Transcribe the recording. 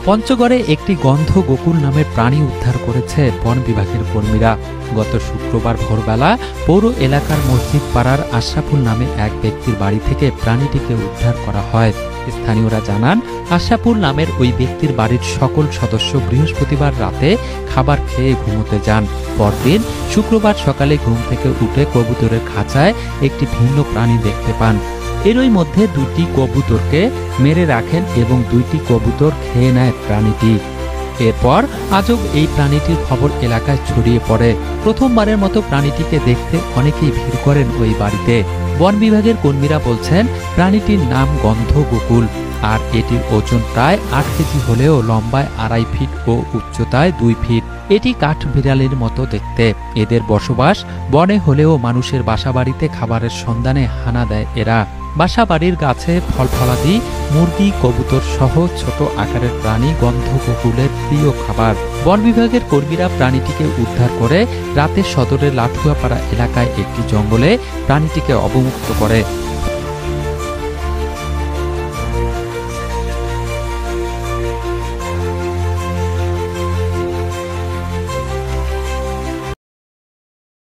পঞ্চগড়ে একটি গন্ধ গোকুল নামের প্রাণী উদ্ধার করেছে বন বিভাগের কর্মীরা। গত শুক্রবার ভোরবেলা পৌর এলাকার মসজিদ পাড়ার আশরাফুল নামে এক ব্যক্তির বাড়ি থেকে প্রাণীটিকে উদ্ধার করা হয়। স্থানীয়রা জানান, আশরাফুল নামের ওই ব্যক্তির বাড়ির সকল সদস্য বৃহস্পতিবার রাতে খাবার খেয়ে ঘুমোতে যান। পরদিন শুক্রবার সকালে ঘুম থেকে উঠে কবুতরের খাঁচায় একটি ভিন্ন প্রাণী দেখতে পান। এরই মধ্যে দুটি কবুতরকে মেরে রাখেন এবং দুইটি কবুতর খেয়ে নেয় প্রাণীটি। এরপর আজব এই প্রাণীটির খবর এলাকায় ছড়িয়ে পড়ে। প্রথমবারের মতো প্রাণীটিকে দেখতে অনেকেই ভিড় করেন ওই বাড়িতে। বন বিভাগের কর্মীরা বলছেন, প্রাণীটির নাম গন্ধ গোকুল, আর এটির ওজন প্রায় 8 কেজি হলেও লম্বায় 2.5 ফিট ও উচ্চতায় 2 ফিট। এটি কাঠ বিড়ালের মতো দেখতে। এদের বসবাস বনে হলেও মানুষের বাসাবাড়িতে খাবারের সন্ধানে হানা দেয় এরা। বাসাবাড়ির গাছে ফলফলাদি, মুরগি, কবুতর সহ ছোট আকারের প্রাণী গন্ধ গোকুলের প্রিয় খাবার। বন বিভাগের কর্মীরা প্রাণীটিকে উদ্ধার করে রাতে সদরের লাঠুয়াপাড়া এলাকায় একটি জঙ্গলে প্রাণীটিকে অবমুক্ত করে।